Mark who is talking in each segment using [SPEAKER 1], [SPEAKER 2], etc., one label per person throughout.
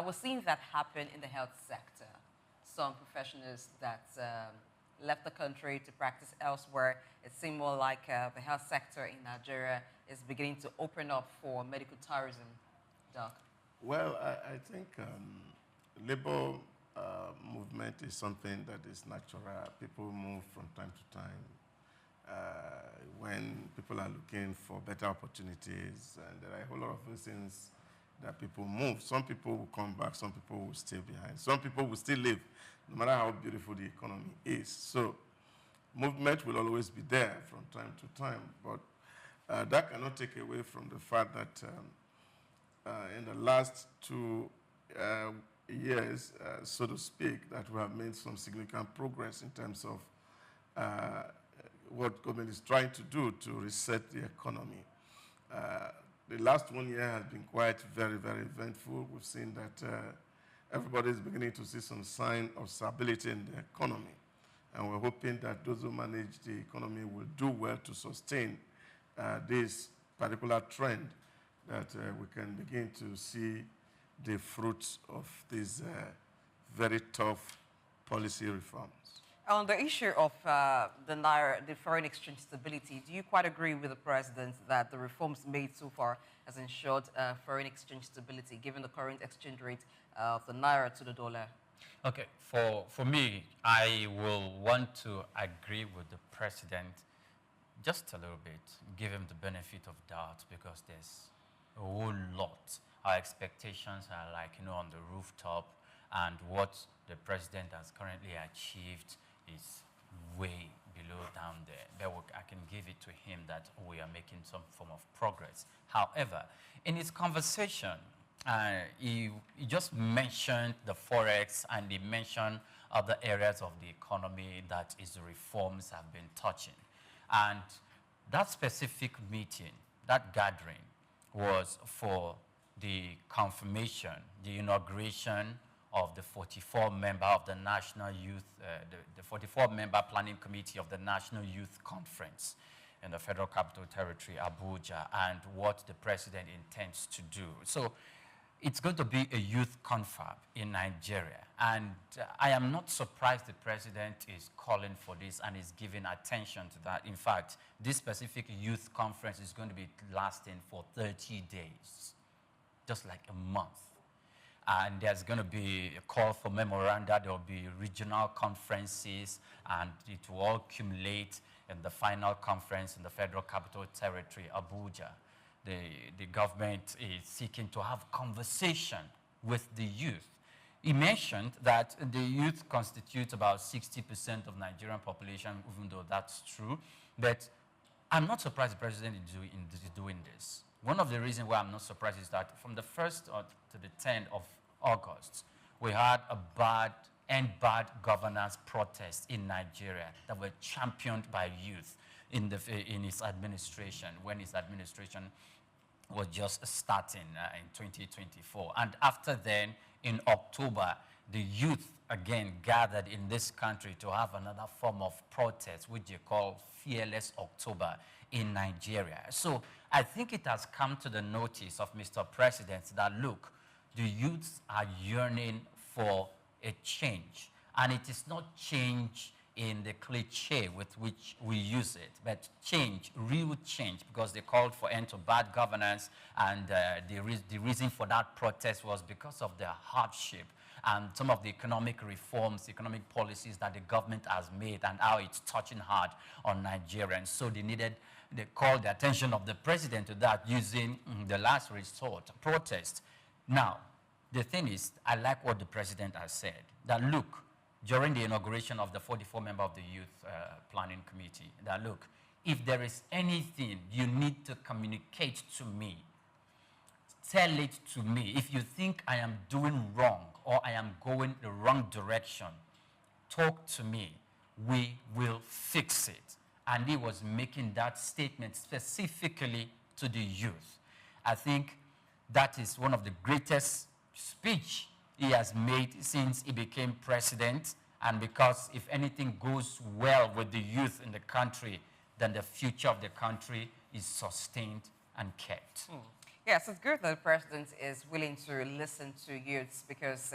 [SPEAKER 1] we're seeing that happen in the health sector. Some professionals that left the country to practice elsewhere. It seems more like the health sector in Nigeria is beginning to open up for medical tourism. Doc?
[SPEAKER 2] Well, I think labor movement is something that is natural. People move from time to time when people are looking for better opportunities, and there are a whole lot of reasons that people move. Some people will come back, some people will stay behind. Some people will still live, no matter how beautiful the economy is. So movement will always be there from time to time, but that cannot take away from the fact that in the last 2 years, so to speak, that we have made some significant progress in terms of what government is trying to do to reset the economy. The last 1 year has been quite very, very eventful. We've seen that everybody is beginning to see some sign of stability in the economy. And we're hoping that those who manage the economy will do well to sustain this particular trend, that we can begin to see the fruits of these very tough policy reforms.
[SPEAKER 1] On the issue of the Naira, the foreign exchange stability, do you quite agree with the President that the reforms made so far has ensured foreign exchange stability, given the current exchange rate of the Naira to the dollar?
[SPEAKER 3] Okay, for me, I will want to agree with the President just a little bit, give him the benefit of doubt, because there's a whole lot. Our expectations are like, on the rooftop, and what the President has currently achieved is way below down there. But I can give it to him that we are making some form of progress. However, in his conversation, he just mentioned the Forex, and he mentioned other areas of the economy that his reforms have been touching. And that specific meeting, that gathering, was for the confirmation, the inauguration of the 44-member of the National Youth, the 44-member Planning Committee of the National Youth Conference in the Federal Capital Territory, Abuja, and what the President intends to do. So it's going to be a youth confab in Nigeria. And I am not surprised the President is calling for this and is giving attention to that. In fact, this specific youth conference is going to be lasting for 30 days, just like a month. And there's going to be a call for memoranda. There will be regional conferences, and it will all accumulate in the final conference in the Federal Capital Territory, Abuja. The government is seeking to have conversation with the youth. He mentioned that the youth constitutes about 60% of Nigerian population, even though that's true. But I'm not surprised the President is doing this. One of the reasons why I'm not surprised is that from the 1st to the 10th of August, we had a bad governance protest in Nigeria that were championed by youth in his administration, when his administration was just starting in 2024. And after then, in October, the youth again gathered in this country to have another form of protest, which they call Fearless October in Nigeria. So I think it has come to the notice of Mr. President that, look, the youths are yearning for a change. And it is not change in the cliche with which we use it, but change, real change, because they called for end to bad governance, and the reason for that protest was because of the hardship and some of the economic reforms, economic policies that the government has made, and how it's touching hard on Nigerians. So they called the attention of the President to that using the last resort protest. Now, the thing is, I like what the President has said, that look, during the inauguration of the 44-member of the Youth Planning Committee, that look, if there is anything you need to communicate to me, tell it to me. If you think I am doing wrong or I am going the wrong direction, talk to me. We will fix it. And he was making that statement specifically to the youth. I think that is one of the greatest speech he has made since he became president, and because if anything goes well with the youth in the country, then the future of the country is sustained and kept.
[SPEAKER 1] Yes, it's good that the president is willing to listen to youths because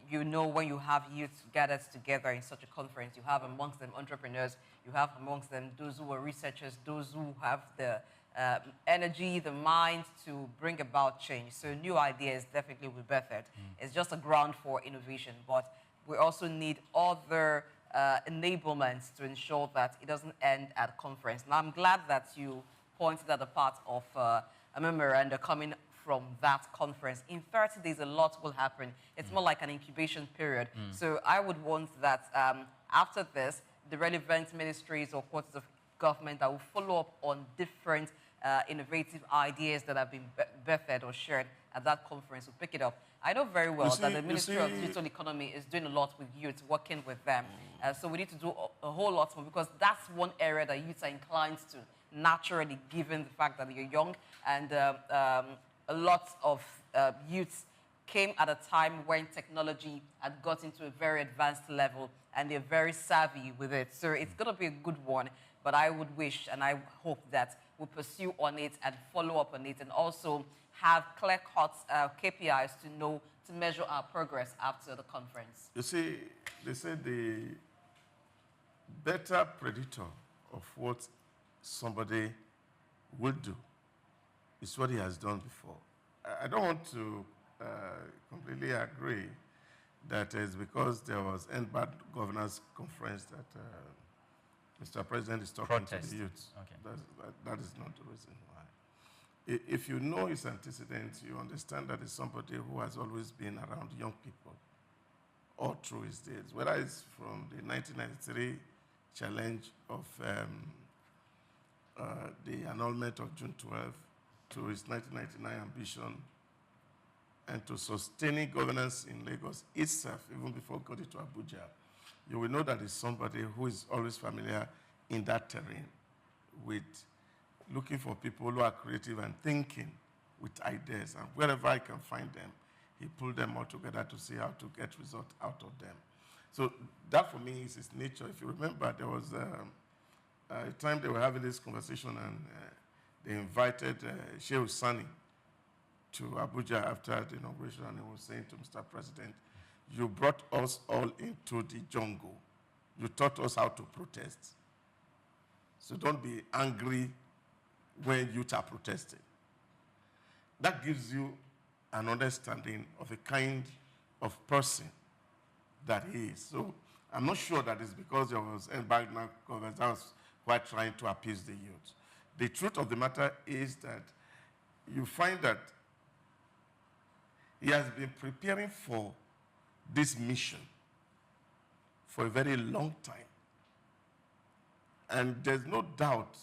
[SPEAKER 1] you know when you have youth gathered together in such a conference, you have amongst them entrepreneurs, you have amongst them those who are researchers, those who have the energy, the mind to bring about change. So new ideas definitely will be birthed. It's just a ground for innovation, but we also need other enablements to ensure that it doesn't end at conference. Now, I'm glad that you pointed at the part of a memorandum coming from that conference. In 30 days, a lot will happen. It's more like an incubation period. So I would want that after this, the relevant ministries or quarters of government that will follow up on different innovative ideas that have been birthed or shared at that conference will pick it up. I know very well that the Ministry of Digital Economy is doing a lot with youth, working with them. So we need to do a whole lot more because that's one area that youths are inclined to naturally, given the fact that you're young. And a lot of youths came at a time when technology had got into a very advanced level and they're very savvy with it. So it's going to be a good one. But I would wish and I hope that we'll pursue on it and follow up on it and also have clear-cut KPIs to measure our progress after the conference.
[SPEAKER 2] You see, they say the better predictor of what somebody will do is what he has done before. I don't want to completely agree that it's because there was End Bad Governance Conference that Mr. President is talking to the youth. Okay. That is not the reason why. If you know his antecedents, you understand that he's somebody who has always been around young people all through his days, whether it's from the 1993 challenge of the annulment of June 12 to his 1999 ambition and to sustaining governance in Lagos itself, even before going to Abuja. You will know that he's somebody who is always familiar in that terrain with looking for people who are creative and thinking with ideas. And wherever I can find them, he pulled them all together to see how to get results out of them. So that for me is his nature. If you remember, there was a time they were having this conversation and they invited Sheikh Sani to Abuja after the inauguration, and he was saying to Mr. President, you brought us all into the jungle. You taught us how to protest. So don't be angry when youth are protesting. That gives you an understanding of the kind of person that he is. So I'm not sure that it's because there was embargo government that was quite trying to appease the youth. The truth of the matter is that you find that he has been preparing for this mission for a very long time. And there's no doubt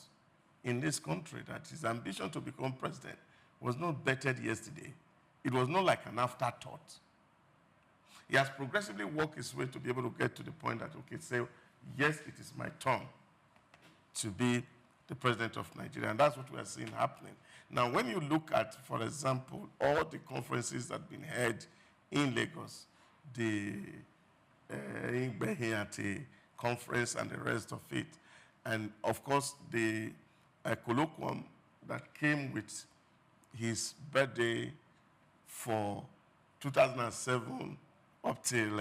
[SPEAKER 2] in this country that his ambition to become president was not bettered yesterday. It was not like an afterthought. He has progressively worked his way to be able to get to the point that, okay, say, yes, it is my turn to be the president of Nigeria. And that's what we are seeing happening. Now, when you look at, for example, all the conferences that have been held in Lagos, the Ingbehiate conference and the rest of it, and of course the colloquium that came with his birthday for 2007 up till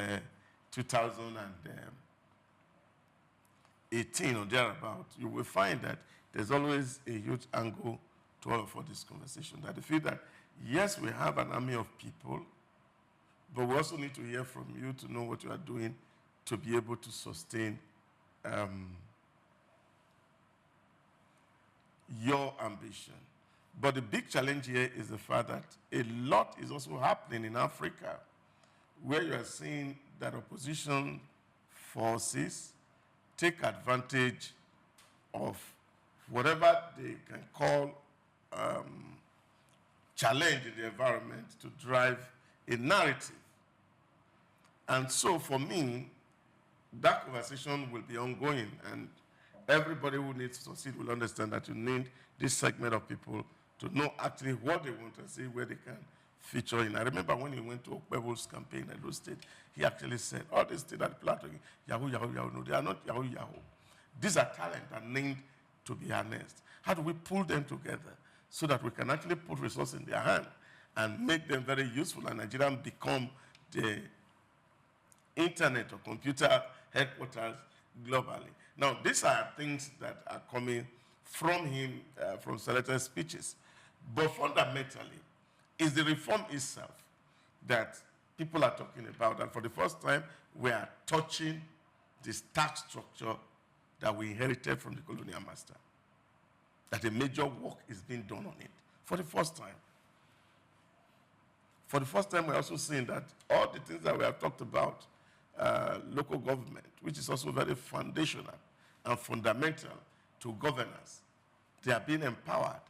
[SPEAKER 2] 2018 or thereabout, you will find that there's always a huge angle to all for this conversation. That they feel that, yes, we have an army of people, but we also need to hear from you to know what you are doing to be able to sustain your ambition. But the big challenge here is the fact that a lot is also happening in Africa, where you are seeing that opposition forces take advantage of whatever they can call challenge in the environment to drive a narrative. And so for me, that conversation will be ongoing, and everybody who needs to succeed will understand that you need this segment of people to know actually what they want to see, where they can feature in. I remember when he went to Okpebholo's campaign in Edo State, he actually said, all these things that people are talking, Yahoo, Yahoo, Yahoo, no, they are not Yahoo, Yahoo. These are talent and named to be harnessed. How do we pull them together so that we can actually put resources in their hand and make them very useful, and Nigeria become the internet or computer headquarters globally. Now, these are things that are coming from him, from selected speeches. But fundamentally, it's the reform itself that people are talking about. And for the first time, we are touching this tax structure that we inherited from the colonial master. That a major work is being done on it for the first time. For the first time, we're also seeing that all the things that we have talked about, local government, which is also very foundational and fundamental to governance, they are being empowered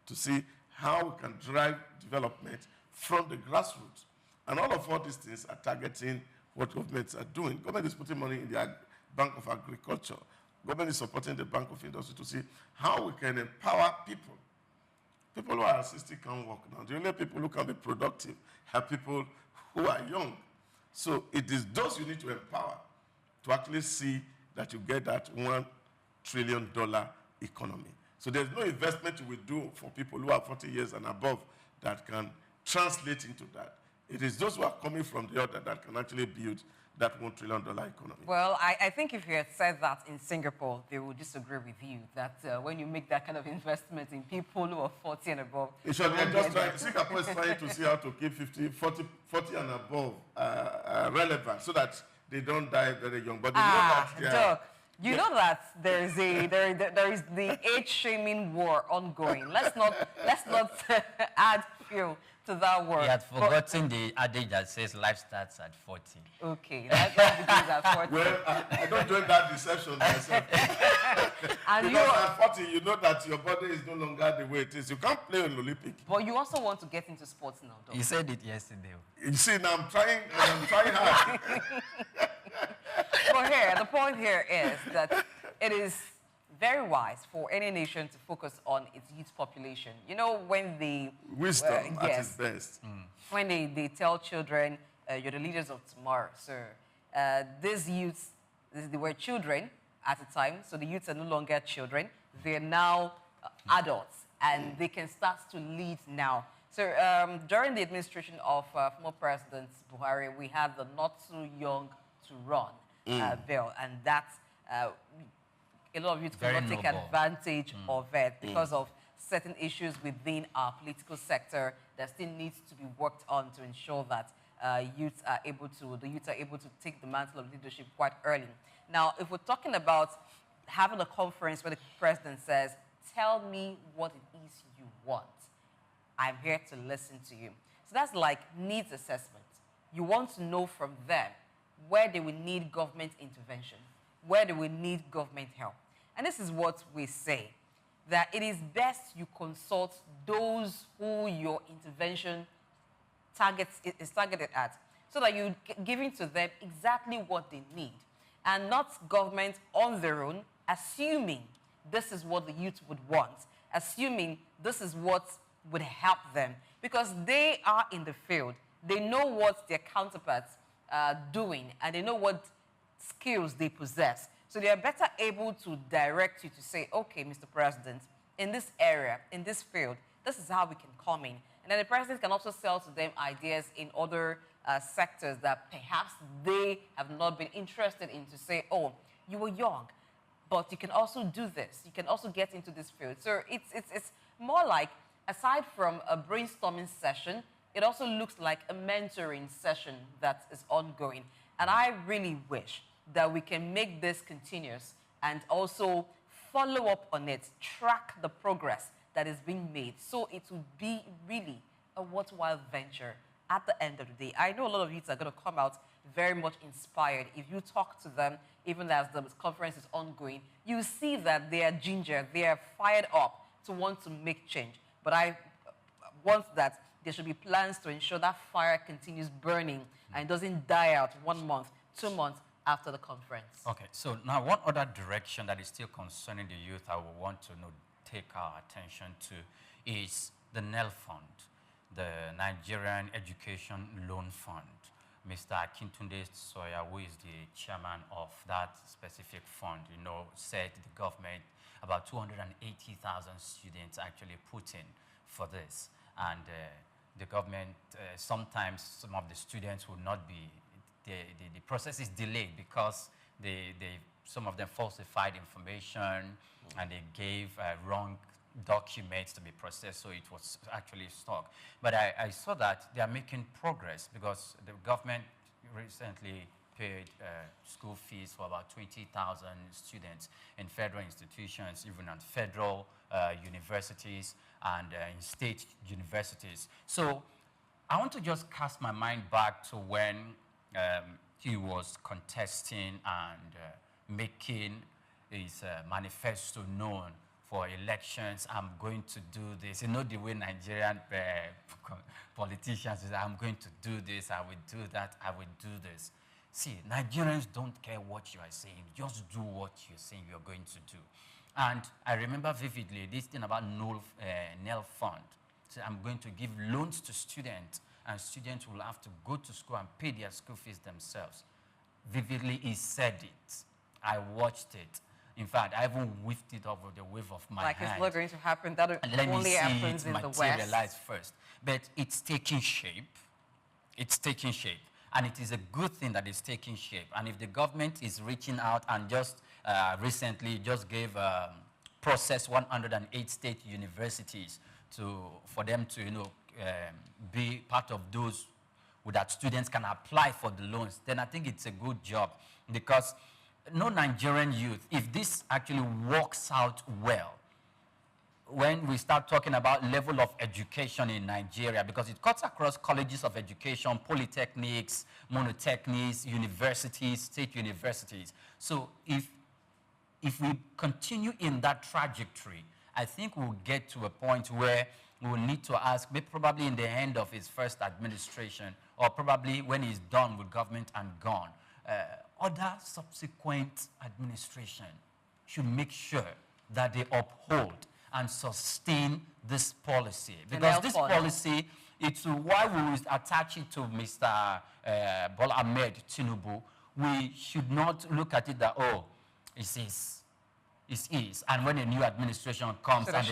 [SPEAKER 2] to see how we can drive development from the grassroots. And all these things are targeting what governments are doing. Government is putting money in the Bank of Agriculture. Government is supporting the Bank of Industry to see how we can empower people. People who are assisted can work now. The only people who can be productive are people who are young. So it is those you need to empower to actually see that you get that $1 trillion economy. So there's no investment you will do for people who are 40 years and above that can translate into that. It is those who are coming from the other that can actually build that $1 trillion economy.
[SPEAKER 1] Well, I think if you had said that in Singapore, they would disagree with you, that when you make that kind of investment in people who are 40 and above...
[SPEAKER 2] Singapore is trying to see how to keep 40 and above relevant so that they don't die very young. But they know that they are...
[SPEAKER 1] Doc, you know that there is the age-shaming war ongoing. Let's not add fuel to that word.
[SPEAKER 3] He had forgotten the adage that says life starts at 40.
[SPEAKER 1] Okay, life begins at 40.
[SPEAKER 2] Well, I don't join that deception myself.
[SPEAKER 1] And
[SPEAKER 2] because at 40, you know that your body is no longer the way it is. You can't play in Olympic.
[SPEAKER 1] But you also want to get into sports now, though.
[SPEAKER 3] He said it yesterday.
[SPEAKER 2] You see, now I'm trying hard.
[SPEAKER 1] But here, the point here is that it is very wise for any nation to focus on its youth population. You know, when the...
[SPEAKER 2] Wisdom at its best.
[SPEAKER 1] When they tell children, you're the leaders of tomorrow. So these youths, they were children at the time, so the youths are no longer children. They're now adults, and they can start to lead now. So during the administration of former President Buhari, we had the Not Too Young to Run bill, and that's... a lot of youth cannot take advantage of it because of certain issues within our political sector that still needs to be worked on to ensure that the youth are able to take the mantle of leadership quite early. Now, if we're talking about having a conference where the president says, tell me what it is you want, I'm here to listen to you. So that's like needs assessment. You want to know from them where they will need government intervention, where they will need government help. And this is what we say, that it is best you consult those who your intervention is targeted at, so that you're giving to them exactly what they need, and not government on their own, assuming this is what the youth would want, assuming this is what would help them, because they are in the field. They know what their counterparts are doing, and they know what skills they possess. So they are better able to direct you to say, okay, Mr. President, in this area, in this field, this is how we can come in. And then the president can also sell to them ideas in other sectors that perhaps they have not been interested in, to say, oh, you were young, but you can also do this. You can also get into this field. So it's more like, aside from a brainstorming session, it also looks like a mentoring session that is ongoing. And I really wish that we can make this continuous and also follow up on it, track the progress that is being made, so it will be really a worthwhile venture at the end of the day. I know a lot of youths are going to come out very much inspired. If you talk to them, even as the conference is ongoing, you see that they are ginger, they are fired up to want to make change. But I want that there should be plans to ensure that fire continues burning and doesn't die out 1 month, 2 months, after the conference.
[SPEAKER 3] Okay, so now one other direction that is still concerning the youth I would want to take our attention to is the NEL Fund, the Nigerian Education Loan Fund. Mr. Akintunde Soya, who is the chairman of that specific fund, said the government, about 280,000 students actually put in for this. And the government, sometimes some of the students will not be, the process is delayed because some of them falsified information and they gave wrong documents to be processed, so it was actually stuck. But I saw that they are making progress because the government recently paid school fees for about 20,000 students in federal institutions, even at federal universities and in state universities. So I want to just cast my mind back to when he was contesting and making his manifesto known for elections. I'm going to do this. You know the way Nigerian politicians say, I'm going to do this, I will do that, I will do this. See, Nigerians don't care what you are saying. Just do what you're saying you're going to do. And I remember vividly this thing about NEL fund. So I'm going to give loans to students, and students will have to go to school and pay their school fees themselves. Vividly, he said it. I watched it. In fact, I even whiffed it over the wave of my hand.
[SPEAKER 1] Like it's not going to happen. That only happens in the West.
[SPEAKER 3] Materialize first. But it's taking shape. It's taking shape. And it is a good thing that it's taking shape. And if the government is reaching out and just recently just gave process 108 state universities for them to be part of those that students can apply for the loans, then I think it's a good job. Because no Nigerian youth, if this actually works out well, when we start talking about level of education in Nigeria, because it cuts across colleges of education, polytechnics, monotechnics, universities, state universities. So if we continue in that trajectory, I think we'll get to a point where we will need to ask, maybe probably in the end of his first administration, or probably when he's done with government and gone, other subsequent administration should make sure that they uphold and sustain this policy. Because this policy, it's why we attach it to Mr. Bola Tinubu. We should not look at it that, oh, it is. And when a new administration comes,
[SPEAKER 1] so
[SPEAKER 3] and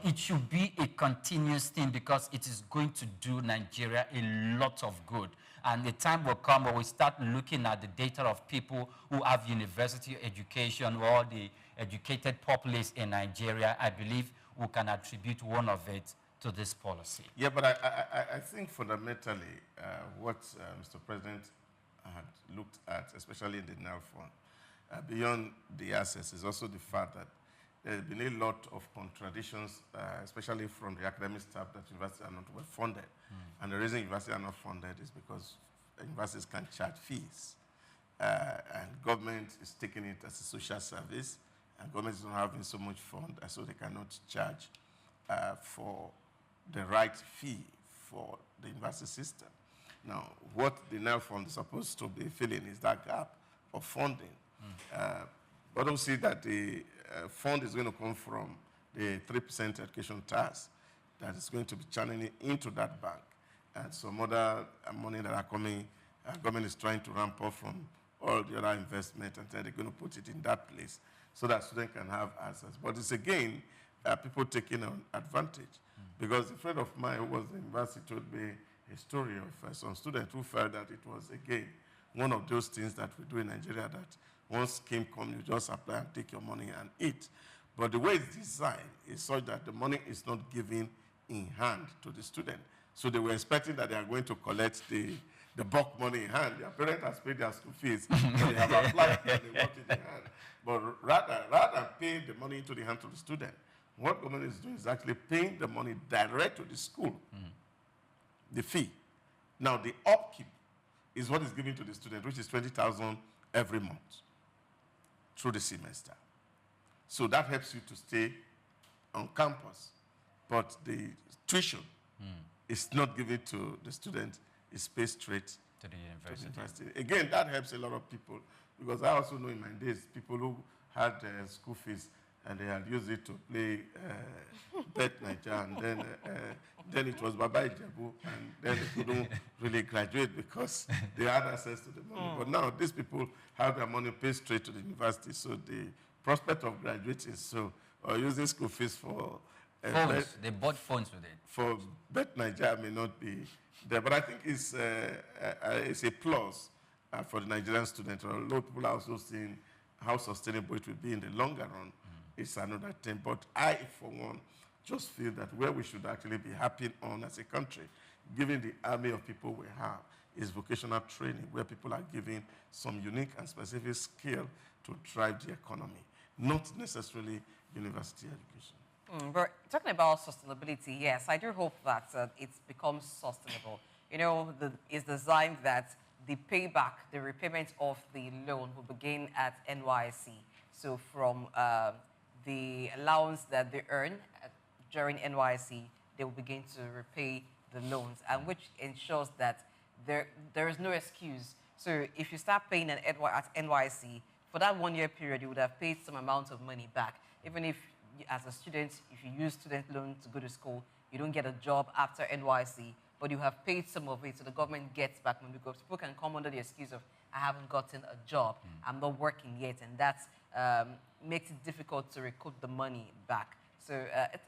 [SPEAKER 1] it
[SPEAKER 3] should be a continuous thing, because it is going to do Nigeria a lot of good. And the time will come where we start looking at the data of people who have university education, or the educated populace in Nigeria. I believe we can attribute one of it to this policy.
[SPEAKER 2] Yeah, but I think fundamentally what Mr. President had looked at, especially in the NEL fund, beyond the assets, is also the fact that there's been a lot of contradictions, especially from the academic staff, that universities are not well funded. And the reason universities are not funded is because universities can charge fees. And government is taking it as a social service, and government is not having so much fund, and so they cannot charge for the right fee for the university system. Now, what the NEL fund is supposed to be filling is that gap of funding. But don't see that the fund is going to come from the 3% education tax that is going to be channeling into that bank, and some other money that are coming. Government is trying to ramp up from all the other investment, and then they're going to put it in that place so that students can have access. But it's again people taking an advantage, because a friend of mine who was in university told me a story of some student who felt that it was again one of those things that we do in Nigeria, that once scheme comes, you just apply and take your money and eat. But the way it's designed is such that the money is not given in hand to the student. So they were expecting that they are going to collect the bulk money in hand. Their parents have paid their school fees, so they have applied and they want it in hand. But rather than paying the money into the hand of the student, what government is doing is actually paying the money direct to the school, the fee. Now, the upkeep is what is given to the student, which is 20,000 every month through the semester. So that helps you to stay on campus. But the tuition is not given to the student, it's paid straight
[SPEAKER 3] to the university.
[SPEAKER 2] Again, that helps a lot of people, because I also know in my days, people who had school fees and they had used it to play Bet Nigeria, and then it was Baba Ijebu, and then they couldn't really graduate because they had access to the money. But now these people have their money paid straight to the university, so the prospect of graduating or using school fees for
[SPEAKER 3] Phones. They bought phones with it.
[SPEAKER 2] For Bet Nigeria may not be there, but I think it's a plus for the Nigerian students. Although people are also seeing how sustainable it will be in the longer run, it's another thing. But I, for one, just feel that where we should actually be happy on as a country, given the army of people we have, is vocational training, where people are given some unique and specific skill to drive the economy, not necessarily university education.
[SPEAKER 1] But talking about sustainability, yes, I do hope that it becomes sustainable. You know, it's designed that the payback, the repayment of the loan will begin at NYSC. So from the allowance that they earn during NYSC, they will begin to repay the loans, and which ensures that there is no excuse. So if you start paying at NYSC, for that 1 year period, you would have paid some amount of money back. Even if, as a student, if you use student loan to go to school, you don't get a job after NYSC, but you have paid some of it, so the government gets back money, because people can come under the excuse of, I haven't gotten a job, I'm not working yet, and that makes it difficult to recoup the money back. So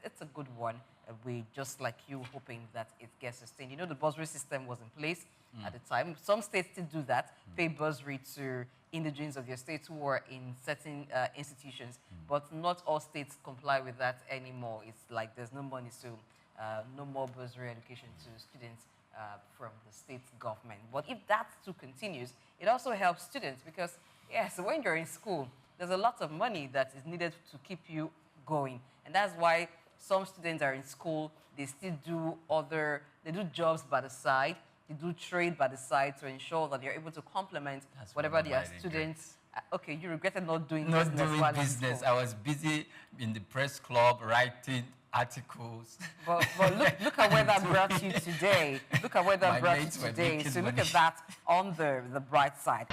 [SPEAKER 1] it's a good one. We, just like you, hoping that it gets sustained. You know, the bursary system was in place at the time. Some states still do that, pay bursary to indigenes of your states who are in certain institutions, but not all states comply with that anymore. It's like there's no money, so no more bursary education to students from the state government. But if that too continues, it also helps students because, yes, when you're in school, there's a lot of money that is needed to keep you going. And that's why some students are in school, they still do they do jobs by the side, they do trade by the side to ensure that you're able to complement whatever their students. Okay, you regretted not doing business.
[SPEAKER 3] Not doing business. I was busy in the press club writing articles.
[SPEAKER 1] But look at where that brought you today. Look at where that brought you today. So look at that on the bright side.